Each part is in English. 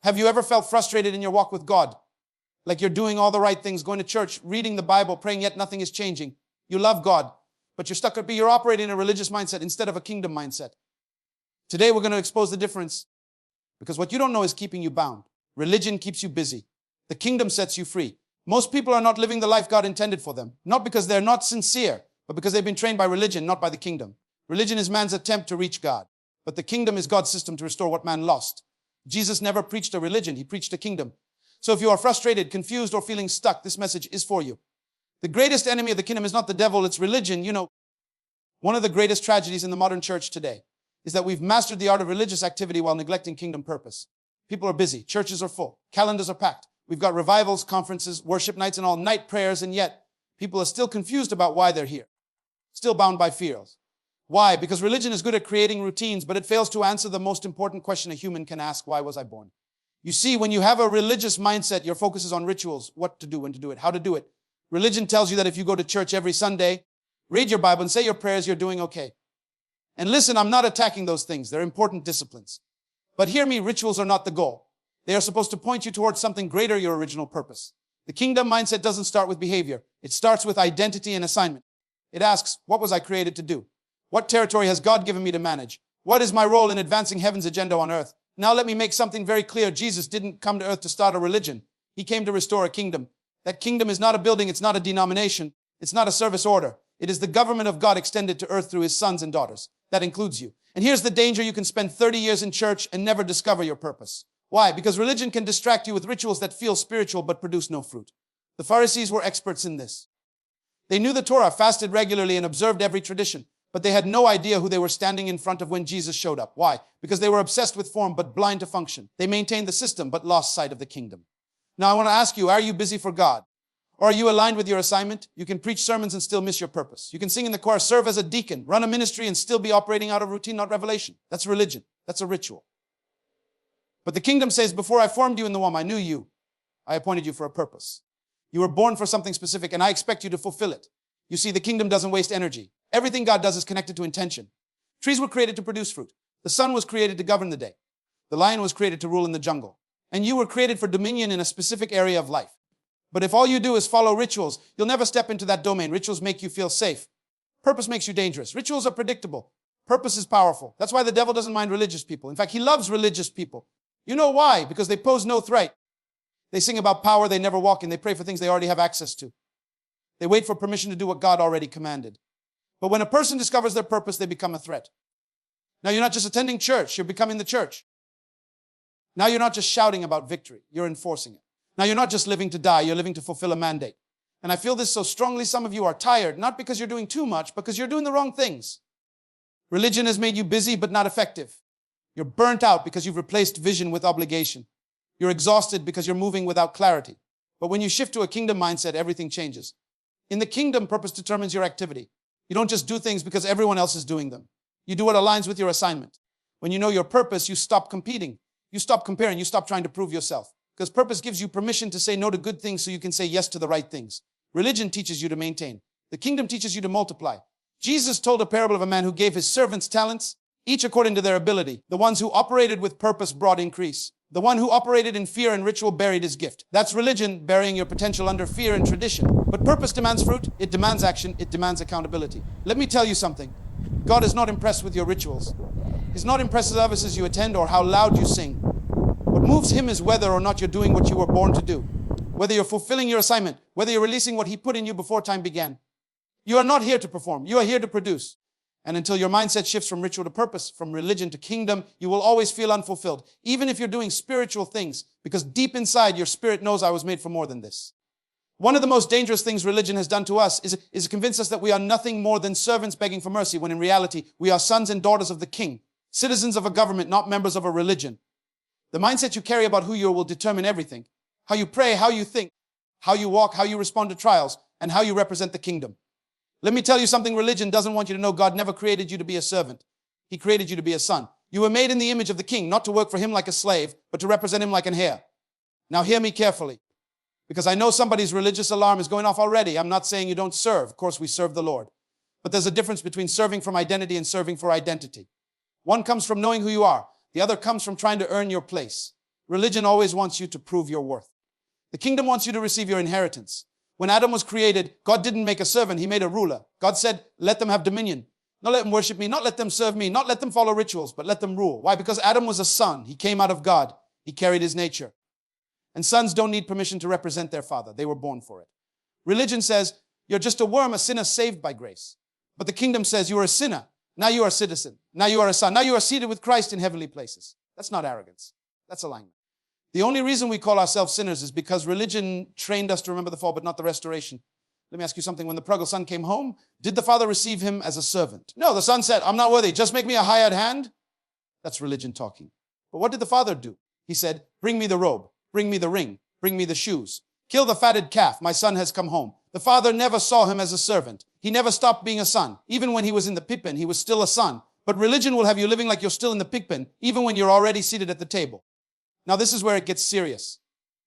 Have you ever felt frustrated in your walk with God? Like you're doing all the right things, going to church, reading the Bible, praying, yet nothing is changing. You love God, but you're operating in a religious mindset instead of a kingdom mindset. Today we're going to expose the difference, because what you don't know is keeping you bound. Religion keeps you busy. The kingdom sets you free. Most people are not living the life God intended for them, not because they're not sincere, but because they've been trained by religion, not by the kingdom. Religion is man's attempt to reach God, but the kingdom is God's system to restore what man lost. Jesus never preached a religion, he preached a kingdom. So if you are frustrated, confused, or feeling stuck, this message is for you. The greatest enemy of the kingdom is not the devil, it's religion. You know, one of the greatest tragedies in the modern church today is that we've mastered the art of religious activity while neglecting kingdom purpose. People are busy, churches are full, calendars are packed. We've got revivals, conferences, worship nights, and all night prayers, and yet people are still confused about why they're here. Still bound by fears. Why? Because religion is good at creating routines, but it fails to answer the most important question a human can ask: why was I born? You see, when you have a religious mindset, your focus is on rituals, what to do, when to do it, how to do it. Religion tells you that if you go to church every Sunday, read your Bible and say your prayers, you're doing okay. And listen, I'm not attacking those things. They're important disciplines. But hear me, rituals are not the goal. They are supposed to point you towards something greater, your original purpose. The kingdom mindset doesn't start with behavior. It starts with identity and assignment. It asks, what was I created to do? What territory has God given me to manage? What is my role in advancing heaven's agenda on earth? Now let me make something very clear. Jesus didn't come to earth to start a religion. He came to restore a kingdom. That kingdom is not a building. It's not a denomination. It's not a service order. It is the government of God extended to earth through his sons and daughters. That includes you. And here's the danger: you can spend 30 years in church and never discover your purpose. Why? Because religion can distract you with rituals that feel spiritual but produce no fruit. The Pharisees were experts in this. They knew the Torah, fasted regularly, and observed every tradition, but they had no idea who they were standing in front of when Jesus showed up. Why? Because they were obsessed with form but blind to function. They maintained the system but lost sight of the kingdom. Now I want to ask you, are you busy for God? Or are you aligned with your assignment? You can preach sermons and still miss your purpose. You can sing in the choir, serve as a deacon, run a ministry, and still be operating out of routine, not revelation. That's religion. That's a ritual. But the kingdom says, before I formed you in the womb, I knew you. I appointed you for a purpose. You were born for something specific, and I expect you to fulfill it. You see, the kingdom doesn't waste energy. Everything God does is connected to intention. Trees were created to produce fruit. The sun was created to govern the day. The lion was created to rule in the jungle. And you were created for dominion in a specific area of life. But if all you do is follow rituals, you'll never step into that domain. Rituals make you feel safe. Purpose makes you dangerous. Rituals are predictable. Purpose is powerful. That's why the devil doesn't mind religious people. In fact, he loves religious people. You know why? Because they pose no threat. They sing about power they never walk in. They pray for things they already have access to. They wait for permission to do what God already commanded. But when a person discovers their purpose, they become a threat. Now you're not just attending church, you're becoming the church. Now you're not just shouting about victory, you're enforcing it. Now you're not just living to die, you're living to fulfill a mandate. And I feel this so strongly, some of you are tired, not because you're doing too much, because you're doing the wrong things. Religion has made you busy but not effective. You're burnt out because you've replaced vision with obligation. You're exhausted because you're moving without clarity. But when you shift to a kingdom mindset, everything changes. In the kingdom, purpose determines your activity. You don't just do things because everyone else is doing them. You do what aligns with your assignment. When you know your purpose, you stop competing. You stop comparing. You stop trying to prove yourself. Because purpose gives you permission to say no to good things so you can say yes to the right things. Religion teaches you to maintain. The kingdom teaches you to multiply. Jesus told a parable of a man who gave his servants talents, each according to their ability. The ones who operated with purpose brought increase. The one who operated in fear and ritual buried his gift. That's religion, burying your potential under fear and tradition. But purpose demands fruit, it demands action, it demands accountability. Let me tell you something. God is not impressed with your rituals. He's not impressed with services you attend or how loud you sing. What moves him is whether or not you're doing what you were born to do. Whether you're fulfilling your assignment, whether you're releasing what he put in you before time began. You are not here to perform, you are here to produce. And until your mindset shifts from ritual to purpose, from religion to kingdom, you will always feel unfulfilled, even if you're doing spiritual things, because deep inside your spirit knows I was made for more than this. One of the most dangerous things religion has done to us is convince us that we are nothing more than servants begging for mercy, when in reality, we are sons and daughters of the King, citizens of a government, not members of a religion. The mindset you carry about who you are will determine everything. How you pray, how you think, how you walk, how you respond to trials, and how you represent the kingdom. Let me tell you something religion doesn't want you to know. God never created you to be a servant. He created you to be a son. You were made in the image of the King, not to work for him like a slave, but to represent him like an heir. Now hear me carefully, because I know somebody's religious alarm is going off already. I'm not saying you don't serve. Of course, we serve the Lord. But there's a difference between serving from identity and serving for identity. One comes from knowing who you are. The other comes from trying to earn your place. Religion always wants you to prove your worth. The kingdom wants you to receive your inheritance. When Adam was created, God didn't make a servant, he made a ruler. God said, let them have dominion. Not let them worship me, not let them serve me, not let them follow rituals, but let them rule. Why? Because Adam was a son. He came out of God. He carried his nature. And sons don't need permission to represent their father. They were born for it. Religion says, you're just a worm, a sinner saved by grace. But the kingdom says, you are a sinner. Now you are a citizen. Now you are a son. Now you are seated with Christ in heavenly places. That's not arrogance. That's alignment. The only reason we call ourselves sinners is because religion trained us to remember the fall, but not the restoration. Let me ask you something. When the prodigal son came home, did the father receive him as a servant? No, the son said, I'm not worthy. Just make me a hired hand. That's religion talking. But what did the father do? He said, bring me the robe, bring me the ring, bring me the shoes. Kill the fatted calf. My son has come home. The father never saw him as a servant. He never stopped being a son. Even when he was in the pig pen, he was still a son. But religion will have you living like you're still in the pig pen, even when you're already seated at the table. Now, this is where it gets serious.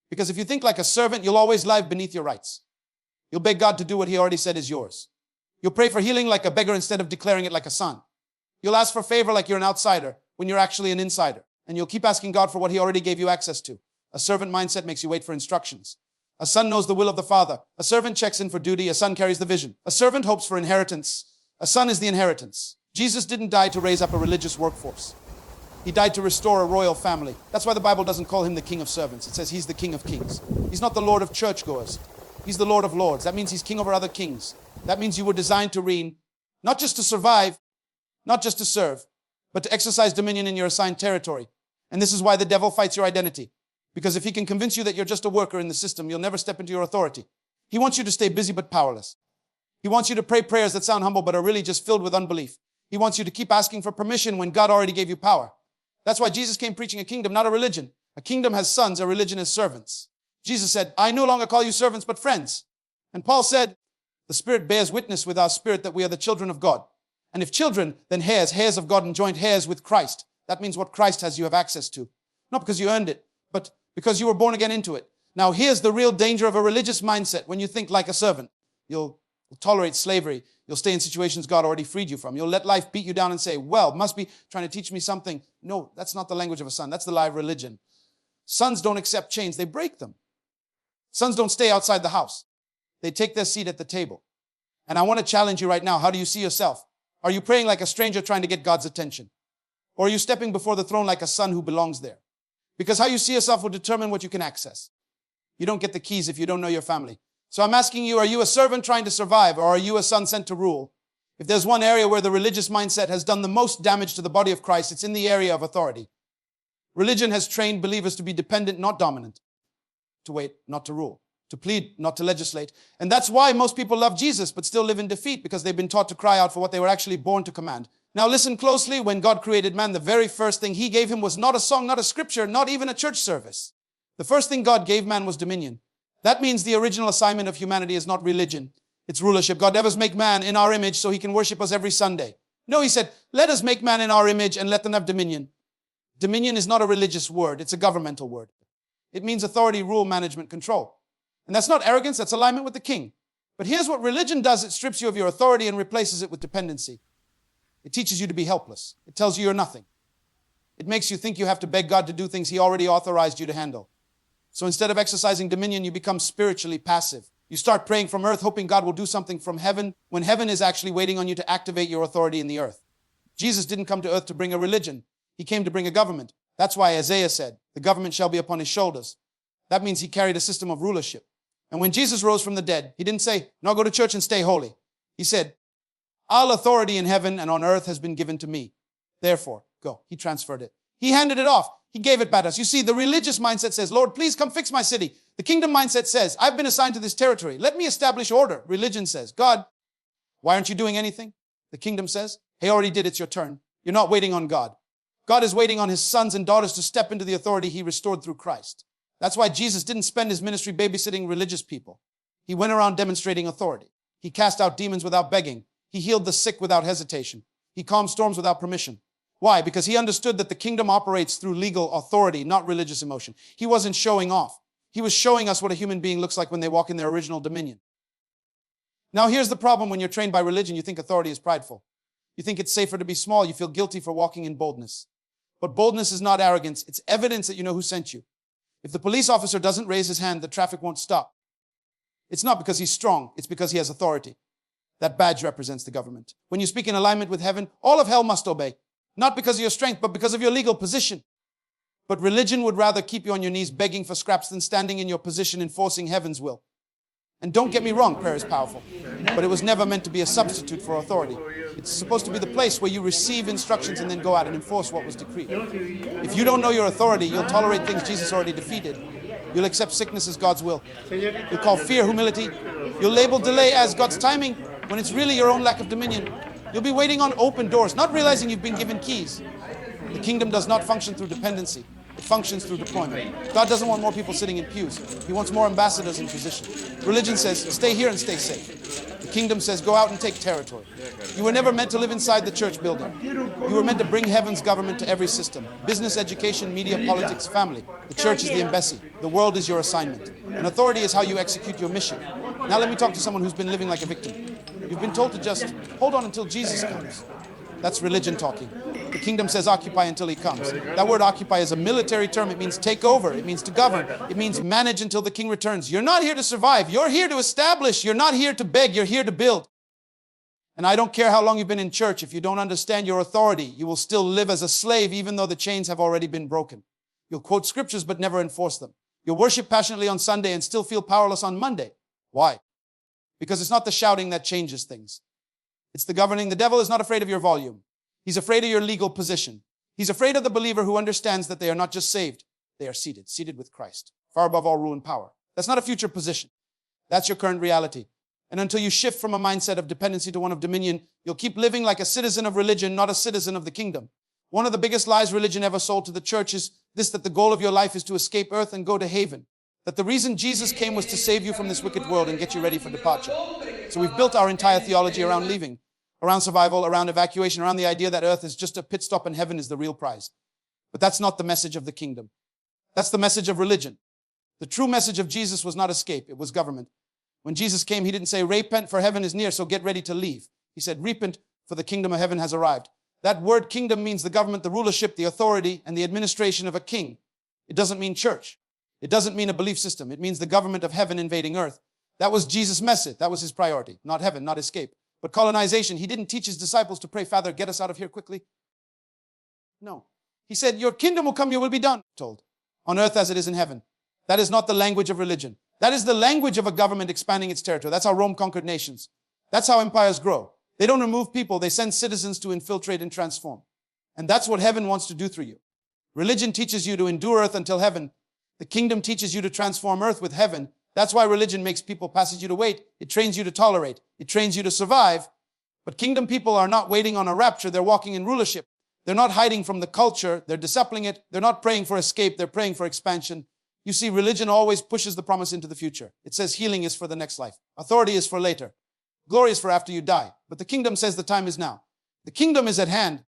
Because if you think like a servant, you'll always lie beneath your rights. You'll beg God to do what he already said is yours. You'll pray for healing like a beggar instead of declaring it like a son. You'll ask for favor like you're an outsider when you're actually an insider. And you'll keep asking God for what he already gave you access to. A servant mindset makes you wait for instructions. A son knows the will of the father. A servant checks in for duty. A son carries the vision. A servant hopes for inheritance. A son is the inheritance. Jesus didn't die to raise up a religious workforce. He died to restore a royal family. That's why the Bible doesn't call him the king of servants. It says he's the king of kings. He's not the lord of churchgoers. He's the lord of lords. That means he's king over other kings. That means you were designed to reign, not just to survive, not just to serve, but to exercise dominion in your assigned territory. And this is why the devil fights your identity. Because if he can convince you that you're just a worker in the system, you'll never step into your authority. He wants you to stay busy but powerless. He wants you to pray prayers that sound humble but are really just filled with unbelief. He wants you to keep asking for permission when God already gave you power. That's why Jesus came preaching a kingdom, not a religion. A kingdom has sons, a religion has servants. Jesus said, I no longer call you servants, but friends. And Paul said, the Spirit bears witness with our spirit that we are the children of God. And if children, then heirs of God and joint heirs with Christ. That means what Christ has, you have access to. Not because you earned it, but because you were born again into it. Now, here's the real danger of a religious mindset. When you think like a servant, you'll tolerate slavery. You'll stay in situations God already freed you from. You'll let life beat you down and say, well, must be trying to teach me something. No, that's not the language of a son. That's the lie of religion. Sons don't accept chains. They break them. Sons don't stay outside the house. They take their seat at the table. And I want to challenge you right now. How do you see yourself? Are you praying like a stranger trying to get God's attention? Or are you stepping before the throne like a son who belongs there? Because how you see yourself will determine what you can access. You don't get the keys if you don't know your family. So I'm asking you, are you a servant trying to survive, or are you a son sent to rule? If there's one area where the religious mindset has done the most damage to the body of Christ, it's in the area of authority. Religion has trained believers to be dependent, not dominant, to wait, not to rule, to plead, not to legislate. And that's why most people love Jesus but still live in defeat, because they've been taught to cry out for what they were actually born to command. Now listen closely. When God created man, the very first thing he gave him was not a song, not a scripture, not even a church service. The first thing God gave man was dominion. That means the original assignment of humanity is not religion. It's rulership. God never make man in our image so he can worship us every Sunday. No, he said, let us make man in our image and let them have dominion. Dominion is not a religious word. It's a governmental word. It means authority, rule, management, control. And that's not arrogance. That's alignment with the king. But here's what religion does. It strips you of your authority and replaces it with dependency. It teaches you to be helpless. It tells you you're nothing. It makes you think you have to beg God to do things he already authorized you to handle. So instead of exercising dominion, you become spiritually passive. You start praying from earth, hoping God will do something from heaven, when heaven is actually waiting on you to activate your authority in the earth. Jesus didn't come to earth to bring a religion. He came to bring a government. That's why Isaiah said, the government shall be upon his shoulders. That means he carried a system of rulership. And when Jesus rose from the dead, he didn't say, now go to church and stay holy. He said, all authority in heaven and on earth has been given to me. Therefore, go. He transferred it. He handed it off. He gave it back to us. You see, the religious mindset says, Lord, please come fix my city. The kingdom mindset says, I've been assigned to this territory. Let me establish order. Religion says, God, why aren't you doing anything? The kingdom says, he already did. It's your turn. You're not waiting on God. God is waiting on his sons and daughters to step into the authority he restored through Christ. That's why Jesus didn't spend his ministry babysitting religious people. He went around demonstrating authority. He cast out demons without begging. He healed the sick without hesitation. He calmed storms without permission. Why? Because he understood that the kingdom operates through legal authority, not religious emotion. He wasn't showing off. He was showing us what a human being looks like when they walk in their original dominion. Now here's the problem. When you're trained by religion, you think authority is prideful. You think it's safer to be small. You feel guilty for walking in boldness. But boldness is not arrogance. It's evidence that you know who sent you. If the police officer doesn't raise his hand, the traffic won't stop. It's not because he's strong. It's because he has authority. That badge represents the government. When you speak in alignment with heaven, all of hell must obey. Not because of your strength, but because of your legal position. But religion would rather keep you on your knees begging for scraps than standing in your position enforcing heaven's will. And don't get me wrong, prayer is powerful. But it was never meant to be a substitute for authority. It's supposed to be the place where you receive instructions and then go out and enforce what was decreed. If you don't know your authority, you'll tolerate things Jesus already defeated. You'll accept sickness as God's will. You'll call fear humility. You'll label delay as God's timing when it's really your own lack of dominion. You'll be waiting on open doors, not realizing you've been given keys. The kingdom does not function through dependency. It functions through deployment. God doesn't want more people sitting in pews. He wants more ambassadors in position. Religion says, stay here and stay safe. The kingdom says, go out and take territory. You were never meant to live inside the church building. You were meant to bring heaven's government to every system. Business, education, media, politics, family. The church is the embassy. The world is your assignment. And authority is how you execute your mission. Now let me talk to someone who's been living like a victim. You've been told to just hold on until Jesus comes. That's religion talking. The kingdom says occupy until he comes. That word occupy is a military term. It means take over. It means to govern. It means manage until the king returns. You're not here to survive. You're here to establish. You're not here to beg. You're here to build. And I don't care how long you've been in church. If you don't understand your authority, you will still live as a slave even though the chains have already been broken. You'll quote scriptures but never enforce them. You'll worship passionately on Sunday and still feel powerless on Monday. Why? Because it's not the shouting that changes things. It's the governing. The devil is not afraid of your volume. He's afraid of your legal position. He's afraid of the believer who understands that they are not just saved, they are seated with Christ, far above all rule and power. That's not a future position. That's your current reality. And until you shift from a mindset of dependency to one of dominion, you'll keep living like a citizen of religion, not a citizen of the kingdom. One of the biggest lies religion ever sold to the church is this, that the goal of your life is to escape earth and go to haven. That the reason Jesus came was to save you from this wicked world and get you ready for departure. So we've built our entire theology around leaving, around survival, around evacuation, around the idea that earth is just a pit stop and heaven is the real prize. But that's not the message of the kingdom. That's the message of religion. The true message of Jesus was not escape, it was government. When Jesus came, he didn't say, repent for heaven is near, so get ready to leave. He said, repent for the kingdom of heaven has arrived. That word kingdom means the government, the rulership, the authority, and the administration of a king. It doesn't mean church. It doesn't mean a belief system. It means the government of heaven invading earth. That was Jesus' message. That was his priority. Not heaven, not escape. But colonization, he didn't teach his disciples to pray, Father, get us out of here quickly. No. He said, your kingdom will come, your will be done, told, on earth as it is in heaven. That is not the language of religion. That is the language of a government expanding its territory. That's how Rome conquered nations. That's how empires grow. They don't remove people. They send citizens to infiltrate and transform. And that's what heaven wants to do through you. Religion teaches you to endure earth until heaven. The kingdom teaches you to transform earth with heaven. That's why religion makes people, passes you to wait. It trains you to tolerate. It trains you to survive. But kingdom people are not waiting on a rapture. They're walking in rulership. They're not hiding from the culture. They're discipling it. They're not praying for escape. They're praying for expansion. You see, religion always pushes the promise into the future. It says healing is for the next life. Authority is for later. Glory is for after you die. But the kingdom says the time is now. The kingdom is at hand.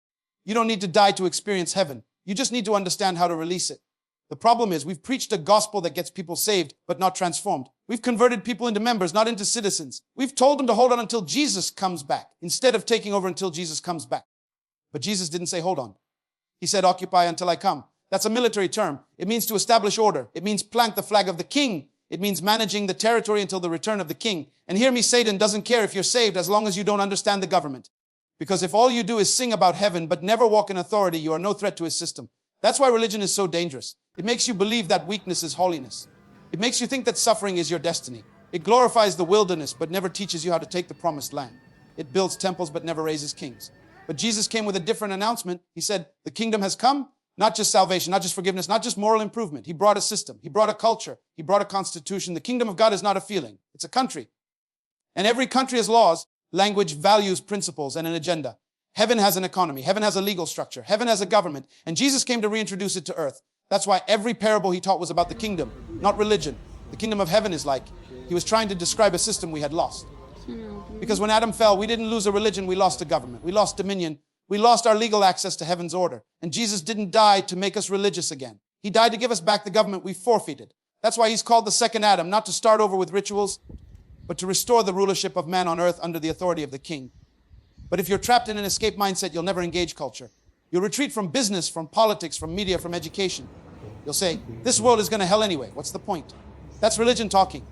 You don't need to die to experience heaven. You just need to understand how to release it. The problem is we've preached a gospel that gets people saved, but not transformed. We've converted people into members, not into citizens. We've told them to hold on until Jesus comes back, instead of taking over until Jesus comes back. But Jesus didn't say, hold on. He said, occupy until I come. That's a military term. It means to establish order. It means plant the flag of the king. It means managing the territory until the return of the king. And hear me, Satan doesn't care if you're saved as long as you don't understand the government. Because if all you do is sing about heaven but never walk in authority, you are no threat to his system. That's why religion is so dangerous. It makes you believe that weakness is holiness. It makes you think that suffering is your destiny. It glorifies the wilderness but never teaches you how to take the promised land. It builds temples but never raises kings. But Jesus came with a different announcement. He said, the kingdom has come. Not just salvation, not just forgiveness, not just moral improvement. He brought a system. He brought a culture. He brought a constitution. The kingdom of God is not a feeling. It's a country. And every country has laws, language, values, principles, and an agenda. Heaven has an economy. Heaven has a legal structure. Heaven has a government. And Jesus came to reintroduce it to earth. That's why every parable he taught was about the kingdom, not religion. The kingdom of heaven is like, he was trying to describe a system we had lost. Because when Adam fell, we didn't lose a religion, we lost a government. We lost dominion. We lost our legal access to heaven's order. And Jesus didn't die to make us religious again. He died to give us back the government we forfeited. That's why he's called the second Adam, not to start over with rituals, but to restore the rulership of man on earth under the authority of the king. But if you're trapped in an escape mindset, you'll never engage culture. You'll retreat from business, from politics, from media, from education. You'll say, this world is going to hell anyway. What's the point? That's religion talking.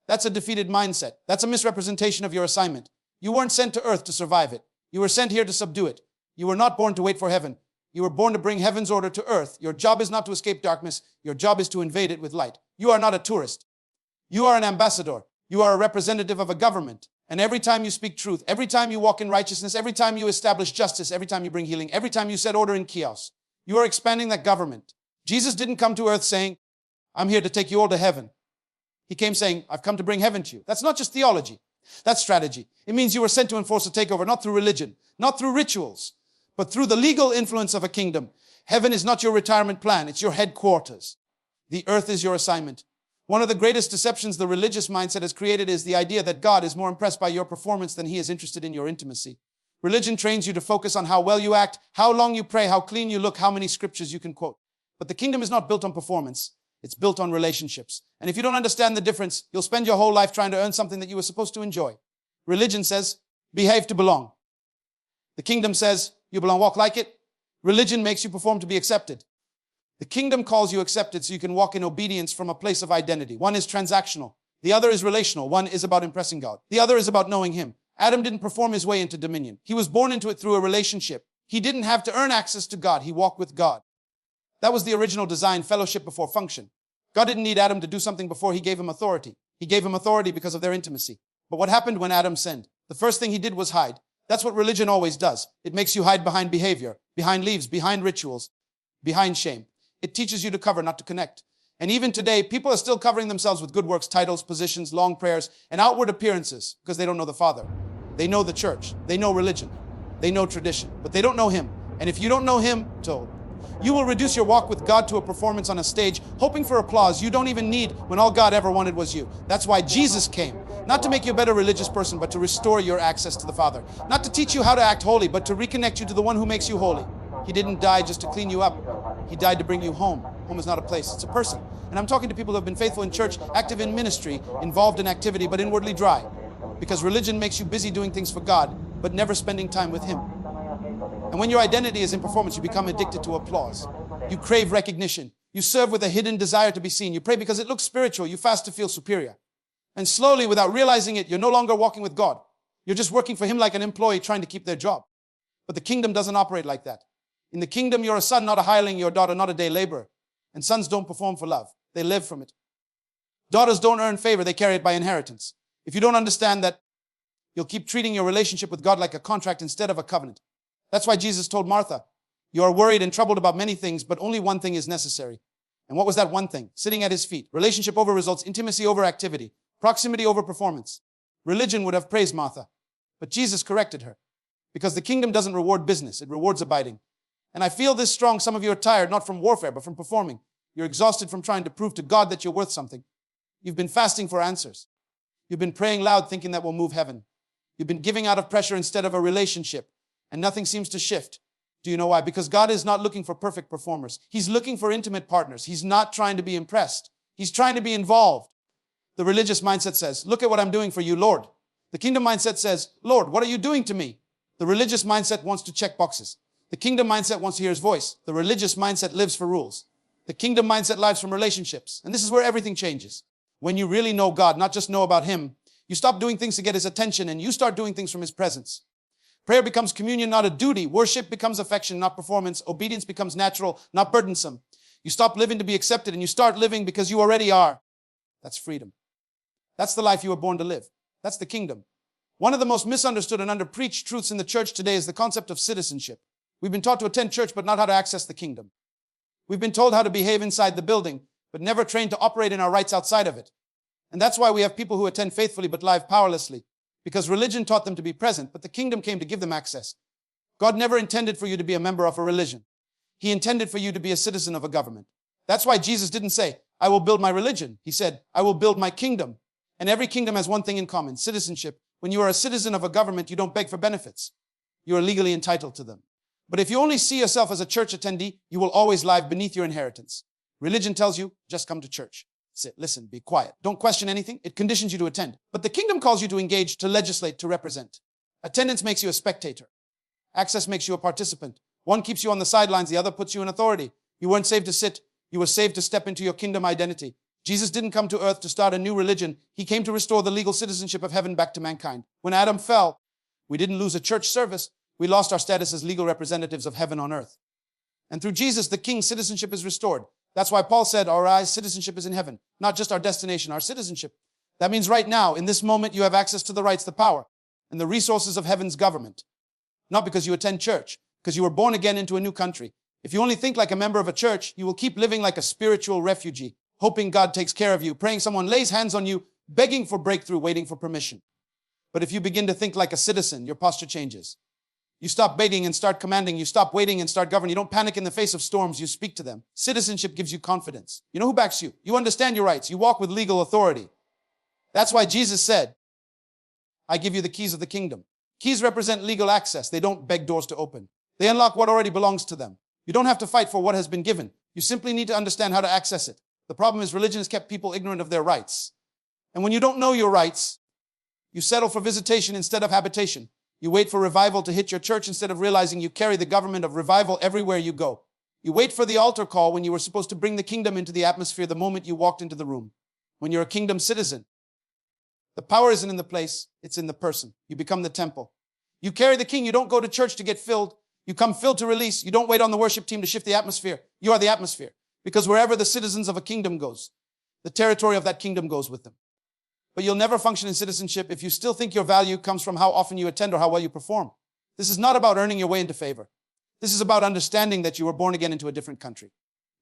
That's a defeated mindset. That's a misrepresentation of your assignment. You weren't sent to earth to survive it. You were sent here to subdue it. You were not born to wait for heaven. You were born to bring heaven's order to earth. Your job is not to escape darkness. Your job is to invade it with light. You are not a tourist. You are an ambassador. You are a representative of a government. And every time you speak truth, every time you walk in righteousness, every time you establish justice, every time you bring healing, every time you set order in chaos, you are expanding that government. Jesus didn't come to earth saying, I'm here to take you all to heaven. He came saying, I've come to bring heaven to you. That's not just theology. That's strategy. It means you were sent to enforce a takeover, not through religion, not through rituals, but through the legal influence of a kingdom. Heaven is not your retirement plan. It's your headquarters. The earth is your assignment. One of the greatest deceptions the religious mindset has created is the idea that God is more impressed by your performance than he is interested in your intimacy. Religion trains you to focus on how well you act, how long you pray, how clean you look, how many scriptures you can quote. But the kingdom is not built on performance. It's built on relationships. And if you don't understand the difference, you'll spend your whole life trying to earn something that you were supposed to enjoy. Religion says, behave to belong. The kingdom says, you belong, walk like it. Religion makes you perform to be accepted. The kingdom calls you accepted so you can walk in obedience from a place of identity. One is transactional. The other is relational. One is about impressing God. The other is about knowing him. Adam didn't perform his way into dominion. He was born into it through a relationship. He didn't have to earn access to God. He walked with God. That was the original design, fellowship before function. God didn't need Adam to do something before he gave him authority. He gave him authority because of their intimacy. But what happened when Adam sinned? The first thing he did was hide. That's what religion always does. It makes you hide behind behavior, behind leaves, behind rituals, behind shame. It teaches you to cover, not to connect. And even today, people are still covering themselves with good works, titles, positions, long prayers, and outward appearances because they don't know the Father. They know the church. They know religion. They know tradition, but they don't know him. And if you don't know him, you will reduce your walk with God to a performance on a stage, hoping for applause you don't even need when all God ever wanted was you. That's why Jesus came. Not to make you a better religious person, but to restore your access to the Father. Not to teach you how to act holy, but to reconnect you to the one who makes you holy. He didn't die just to clean you up. He died to bring you home. Home is not a place, it's a person. And I'm talking to people who have been faithful in church, active in ministry, involved in activity, but inwardly dry. Because religion makes you busy doing things for God, but never spending time with him. And when your identity is in performance, you become addicted to applause. You crave recognition. You serve with a hidden desire to be seen. You pray because it looks spiritual. You fast to feel superior. And slowly, without realizing it, you're no longer walking with God. You're just working for him like an employee trying to keep their job. But the kingdom doesn't operate like that. In the kingdom, you're a son, not a hireling. You're a daughter, not a day laborer. And sons don't perform for love. They live from it. Daughters don't earn favor. They carry it by inheritance. If you don't understand that, you'll keep treating your relationship with God like a contract instead of a covenant. That's why Jesus told Martha, you are worried and troubled about many things, but only one thing is necessary. And what was that one thing? Sitting at his feet. Relationship over results, intimacy over activity, proximity over performance. Religion would have praised Martha, but Jesus corrected her because the kingdom doesn't reward business. It rewards abiding. And I feel this strong. Some of you are tired, not from warfare, but from performing. You're exhausted from trying to prove to God that you're worth something. You've been fasting for answers. You've been praying loud thinking that will move heaven. You've been giving out of pressure instead of a relationship. And nothing seems to shift. Do you know why? Because God is not looking for perfect performers. He's looking for intimate partners. He's not trying to be impressed. He's trying to be involved. The religious mindset says, look at what I'm doing for you, Lord. The kingdom mindset says, Lord, what are you doing to me? The religious mindset wants to check boxes. The kingdom mindset wants to hear his voice. The religious mindset lives for rules. The kingdom mindset lives from relationships. And this is where everything changes. When you really know God, not just know about him, you stop doing things to get his attention and you start doing things from his presence. Prayer becomes communion, not a duty. Worship becomes affection, not performance. Obedience becomes natural, not burdensome. You stop living to be accepted and you start living because you already are. That's freedom. That's the life you were born to live. That's the kingdom. One of the most misunderstood and under-preached truths in the church today is the concept of citizenship. We've been taught to attend church, but not how to access the kingdom. We've been told how to behave inside the building, but never trained to operate in our rights outside of it. And that's why we have people who attend faithfully but live powerlessly. Because religion taught them to be present, but the kingdom came to give them access. God never intended for you to be a member of a religion. He intended for you to be a citizen of a government. That's why Jesus didn't say, I will build my religion. He said, I will build my kingdom. And every kingdom has one thing in common, citizenship. When you are a citizen of a government, you don't beg for benefits. You are legally entitled to them. But if you only see yourself as a church attendee, you will always live beneath your inheritance. Religion tells you, just come to church. Sit, listen, be quiet. Don't question anything. It conditions you to attend. But the kingdom calls you to engage, to legislate, to represent. Attendance makes you a spectator. Access makes you a participant. One keeps you on the sidelines, the other puts you in authority. You weren't saved to sit. You were saved to step into your kingdom identity. Jesus didn't come to earth to start a new religion. He came to restore the legal citizenship of heaven back to mankind. When Adam fell, we didn't lose a church service. We lost our status as legal representatives of heaven on earth. And through Jesus, the King's citizenship is restored. That's why Paul said, our citizenship is in heaven, not just our destination, our citizenship. That means right now, in this moment, you have access to the rights, the power, and the resources of heaven's government. Not because you attend church, because you were born again into a new country. If you only think like a member of a church, you will keep living like a spiritual refugee, hoping God takes care of you, praying someone lays hands on you, begging for breakthrough, waiting for permission. But if you begin to think like a citizen, your posture changes. You stop begging and start commanding. You stop waiting and start governing. You don't panic in the face of storms. You speak to them. Citizenship gives you confidence. You know who backs you? You understand your rights. You walk with legal authority. That's why Jesus said, I give you the keys of the kingdom. Keys represent legal access. They don't beg doors to open. They unlock what already belongs to them. You don't have to fight for what has been given. You simply need to understand how to access it. The problem is religion has kept people ignorant of their rights. And when you don't know your rights, you settle for visitation instead of habitation. You wait for revival to hit your church instead of realizing you carry the government of revival everywhere you go. You wait for the altar call when you were supposed to bring the kingdom into the atmosphere the moment you walked into the room. When you're a kingdom citizen, the power isn't in the place, it's in the person. You become the temple. You carry the king. You don't go to church to get filled. You come filled to release. You don't wait on the worship team to shift the atmosphere. You are the atmosphere. Because wherever the citizens of a kingdom goes, the territory of that kingdom goes with them. But you'll never function in citizenship if you still think your value comes from how often you attend or how well you perform. This is not about earning your way into favor. This is about understanding that you were born again into a different country.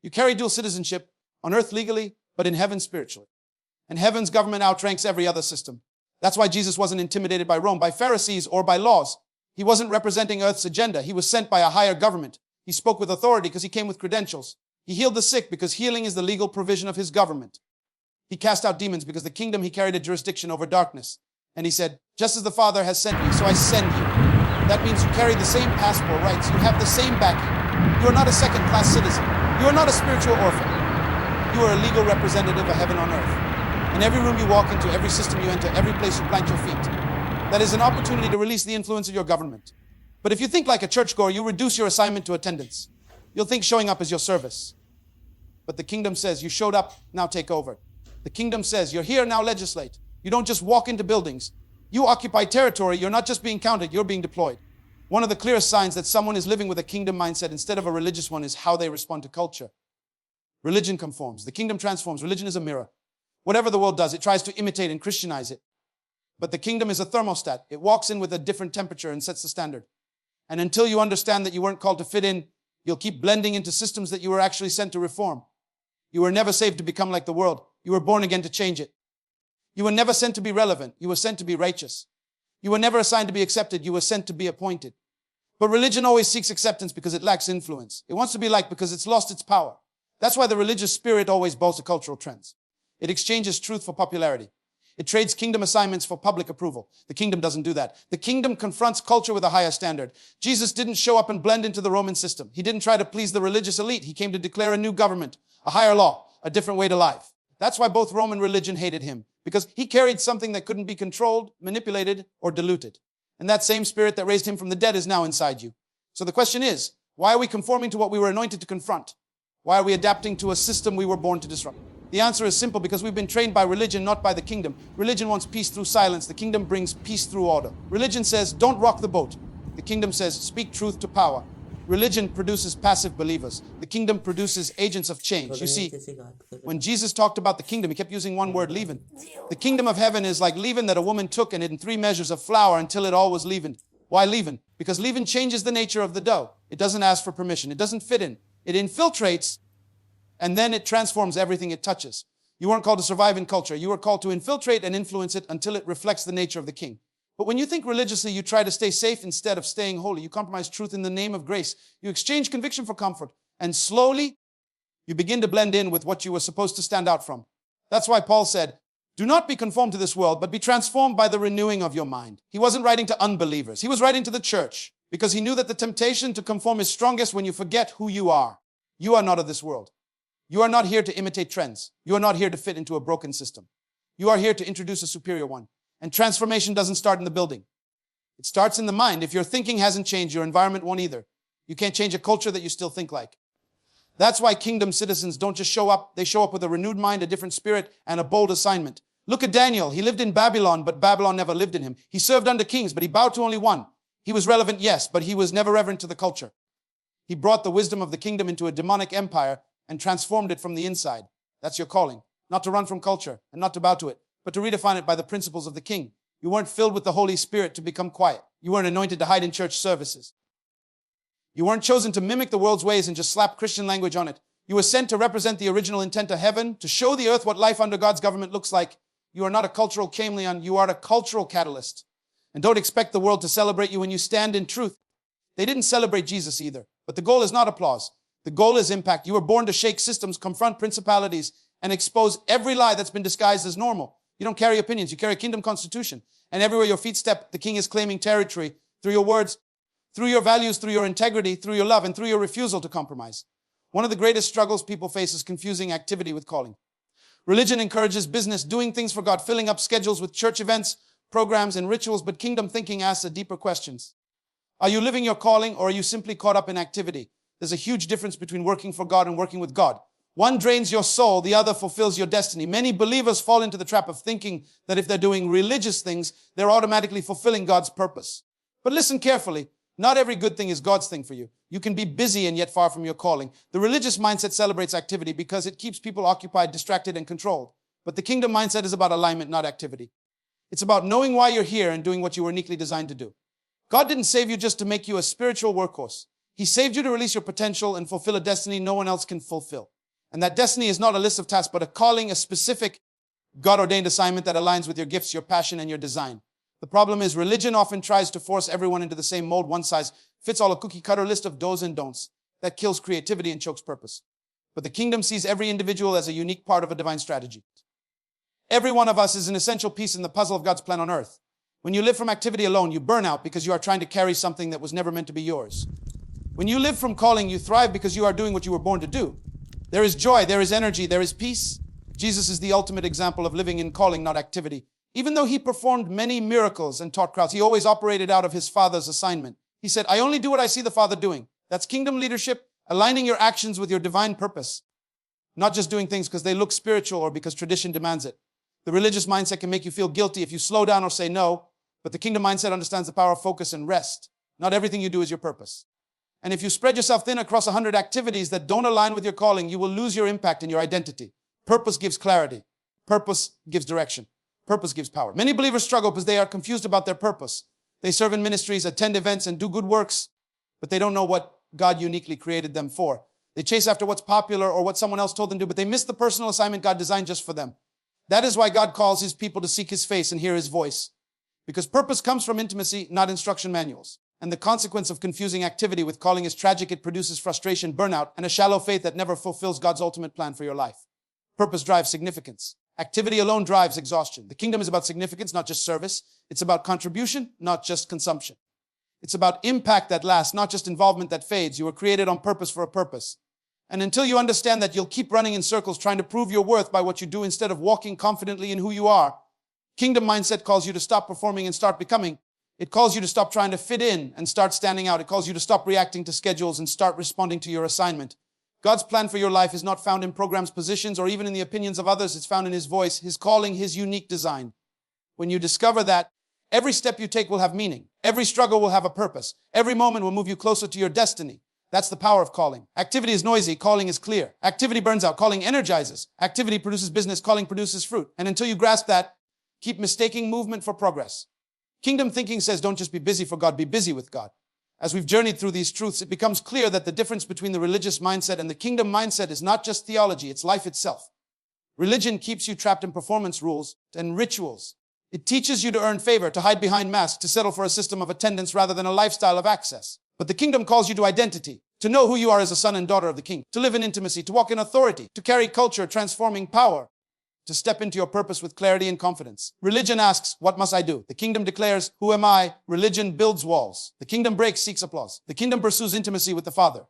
You carry dual citizenship on earth legally, but in heaven spiritually. And heaven's government outranks every other system. That's why Jesus wasn't intimidated by Rome, by Pharisees, or by laws. He wasn't representing earth's agenda. He was sent by a higher government. He spoke with authority because he came with credentials. He healed the sick because healing is the legal provision of his government. He cast out demons because the kingdom he carried a jurisdiction over darkness. And he said, just as the Father has sent me, so I send you. That means you carry the same passport rights. You have the same backing. You are not a second-class citizen. You are not a spiritual orphan. You are a legal representative of heaven on earth. In every room you walk into, every system you enter, every place you plant your feet, that is an opportunity to release the influence of your government. But if you think like a churchgoer, you reduce your assignment to attendance. You'll think showing up is your service. But the kingdom says, you showed up, now take over. The kingdom says, you're here, now legislate. You don't just walk into buildings. You occupy territory. You're not just being counted, you're being deployed. One of the clearest signs that someone is living with a kingdom mindset instead of a religious one is how they respond to culture. Religion conforms. The kingdom transforms. Religion is a mirror. Whatever the world does, it tries to imitate and Christianize it. But the kingdom is a thermostat. It walks in with a different temperature and sets the standard. And until you understand that you weren't called to fit in, you'll keep blending into systems that you were actually sent to reform. You were never saved to become like the world. You were born again to change it. You were never sent to be relevant. You were sent to be righteous. You were never assigned to be accepted. You were sent to be appointed. But religion always seeks acceptance because it lacks influence. It wants to be liked because it's lost its power. That's why the religious spirit always bows to cultural trends. It exchanges truth for popularity. It trades kingdom assignments for public approval. The kingdom doesn't do that. The kingdom confronts culture with a higher standard. Jesus didn't show up and blend into the Roman system. He didn't try to please the religious elite. He came to declare a new government, a higher law, a different way to life. That's why both Roman religion hated him, because he carried something that couldn't be controlled, manipulated, or diluted. And that same spirit that raised him from the dead is now inside you. So the question is, why are we conforming to what we were anointed to confront? Why are we adapting to a system we were born to disrupt? The answer is simple, because we've been trained by religion, not by the kingdom. Religion wants peace through silence. The kingdom brings peace through order. Religion says, don't rock the boat. The kingdom says, speak truth to power. Religion produces passive believers. The kingdom produces agents of change. You see, when Jesus talked about the kingdom, he kept using one word, leaven. The kingdom of heaven is like leaven that a woman took and hid in 3 measures of flour until it all was leavened. Why leaven? Because leaven changes the nature of the dough. It doesn't ask for permission. It doesn't fit in. It infiltrates, and then it transforms everything it touches. You weren't called to survive in culture. You were called to infiltrate and influence it until it reflects the nature of the king. But when you think religiously, you try to stay safe instead of staying holy. You compromise truth in the name of grace. You exchange conviction for comfort. And slowly, you begin to blend in with what you were supposed to stand out from. That's why Paul said, do not be conformed to this world, but be transformed by the renewing of your mind. He wasn't writing to unbelievers. He was writing to the church, because he knew that the temptation to conform is strongest when you forget who you are. You are not of this world. You are not here to imitate trends. You are not here to fit into a broken system. You are here to introduce a superior one. And transformation doesn't start in the building. It starts in the mind. If your thinking hasn't changed, your environment won't either. You can't change a culture that you still think like. That's why kingdom citizens don't just show up. They show up with a renewed mind, a different spirit, and a bold assignment. Look at Daniel. He lived in Babylon, but Babylon never lived in him. He served under kings, but he bowed to only one. He was relevant, yes, but he was never reverent to the culture. He brought the wisdom of the kingdom into a demonic empire and transformed it from the inside. That's your calling. Not to run from culture and not to bow to it, but to redefine it by the principles of the king. You weren't filled with the Holy Spirit to become quiet. You weren't anointed to hide in church services. You weren't chosen to mimic the world's ways and just slap Christian language on it. You were sent to represent the original intent of heaven, to show the earth what life under God's government looks like. You are not a cultural chameleon. You are a cultural catalyst. And don't expect the world to celebrate you when you stand in truth. They didn't celebrate Jesus either. But the goal is not applause. The goal is impact. You were born to shake systems, confront principalities, and expose every lie that's been disguised as normal. You don't carry opinions. You carry a kingdom constitution. And everywhere your feet step, the king is claiming territory through your words, through your values, through your integrity, through your love, and through your refusal to compromise. One of the greatest struggles people face is confusing activity with calling. Religion encourages business, doing things for God, filling up schedules with church events, programs, and rituals, but kingdom thinking asks the deeper questions. Are you living your calling, or are you simply caught up in activity? There's a huge difference between working for God and working with God. One drains your soul, the other fulfills your destiny. Many believers fall into the trap of thinking that if they're doing religious things, they're automatically fulfilling God's purpose. But listen carefully. Not every good thing is God's thing for you. You can be busy and yet far from your calling. The religious mindset celebrates activity because it keeps people occupied, distracted, and controlled. But the kingdom mindset is about alignment, not activity. It's about knowing why you're here and doing what you were uniquely designed to do. God didn't save you just to make you a spiritual workhorse. He saved you to release your potential and fulfill a destiny no one else can fulfill. And that destiny is not a list of tasks, but a calling, a specific God-ordained assignment that aligns with your gifts, your passion, and your design. The problem is religion often tries to force everyone into the same mold, one size fits all, a cookie-cutter list of do's and don'ts. That kills creativity and chokes purpose. But the kingdom sees every individual as a unique part of a divine strategy. Every one of us is an essential piece in the puzzle of God's plan on earth. When you live from activity alone, you burn out because you are trying to carry something that was never meant to be yours. When you live from calling, you thrive because you are doing what you were born to do. There is joy, there is energy, there is peace. Jesus is the ultimate example of living in calling, not activity. Even though he performed many miracles and taught crowds, he always operated out of his Father's assignment. He said, I only do what I see the Father doing. That's kingdom leadership, aligning your actions with your divine purpose. Not just doing things because they look spiritual or because tradition demands it. The religious mindset can make you feel guilty if you slow down or say no, but the kingdom mindset understands the power of focus and rest. Not everything you do is your purpose. And if you spread yourself thin across 100 activities that don't align with your calling, you will lose your impact and your identity. Purpose gives clarity. Purpose gives direction. Purpose gives power. Many believers struggle because they are confused about their purpose. They serve in ministries, attend events, and do good works, but they don't know what God uniquely created them for. They chase after what's popular or what someone else told them to do, but they miss the personal assignment God designed just for them. That is why God calls his people to seek his face and hear his voice. Because purpose comes from intimacy, not instruction manuals. And the consequence of confusing activity with calling is tragic. It produces frustration, burnout, and a shallow faith that never fulfills God's ultimate plan for your life. Purpose drives significance. Activity alone drives exhaustion. The kingdom is about significance, not just service. It's about contribution, not just consumption. It's about impact that lasts, not just involvement that fades. You were created on purpose for a purpose. And until you understand that, you'll keep running in circles trying to prove your worth by what you do instead of walking confidently in who you are. Kingdom mindset calls you to stop performing and start becoming. It calls you to stop trying to fit in and start standing out. It calls you to stop reacting to schedules and start responding to your assignment. God's plan for your life is not found in programs, positions, or even in the opinions of others. It's found in his voice, his calling, his unique design. When you discover that, every step you take will have meaning. Every struggle will have a purpose. Every moment will move you closer to your destiny. That's the power of calling. Activity is noisy, calling is clear. Activity burns out, calling energizes. Activity produces business, calling produces fruit. And until you grasp that, keep mistaking movement for progress. Kingdom thinking says don't just be busy for God, be busy with God. As we've journeyed through these truths, it becomes clear that the difference between the religious mindset and the kingdom mindset is not just theology, it's life itself. Religion keeps you trapped in performance rules and rituals. It teaches you to earn favor, to hide behind masks, to settle for a system of attendance rather than a lifestyle of access. But the kingdom calls you to identity, to know who you are as a son and daughter of the king, to live in intimacy, to walk in authority, to carry culture, transforming power, to step into your purpose with clarity and confidence. Religion asks, what must I do? The kingdom declares, who am I? Religion builds walls. The kingdom breaks, seeks applause. The kingdom pursues intimacy with the Father.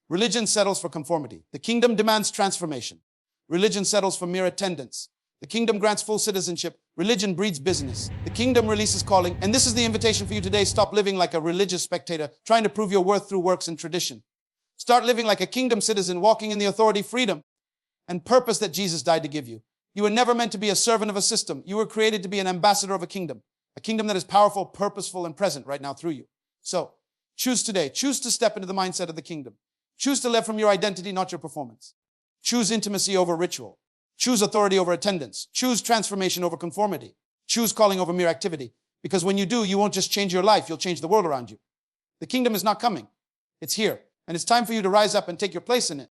Religion settles for conformity. The kingdom demands transformation. Religion settles for mere attendance. The kingdom grants full citizenship. Religion breeds business. The kingdom releases calling. And this is the invitation for you today. Stop living like a religious spectator, trying to prove your worth through works and tradition. Start living like a kingdom citizen, walking in the authority, freedom, and purpose that Jesus died to give you. You were never meant to be a servant of a system. You were created to be an ambassador of a kingdom that is powerful, purposeful, and present right now through you. So choose today. Choose to step into the mindset of the kingdom. Choose to live from your identity, not your performance. Choose intimacy over ritual. Choose authority over attendance. Choose transformation over conformity. Choose calling over mere activity. Because when you do, you won't just change your life, you'll change the world around you. The kingdom is not coming. It's here. And it's time for you to rise up and take your place in it.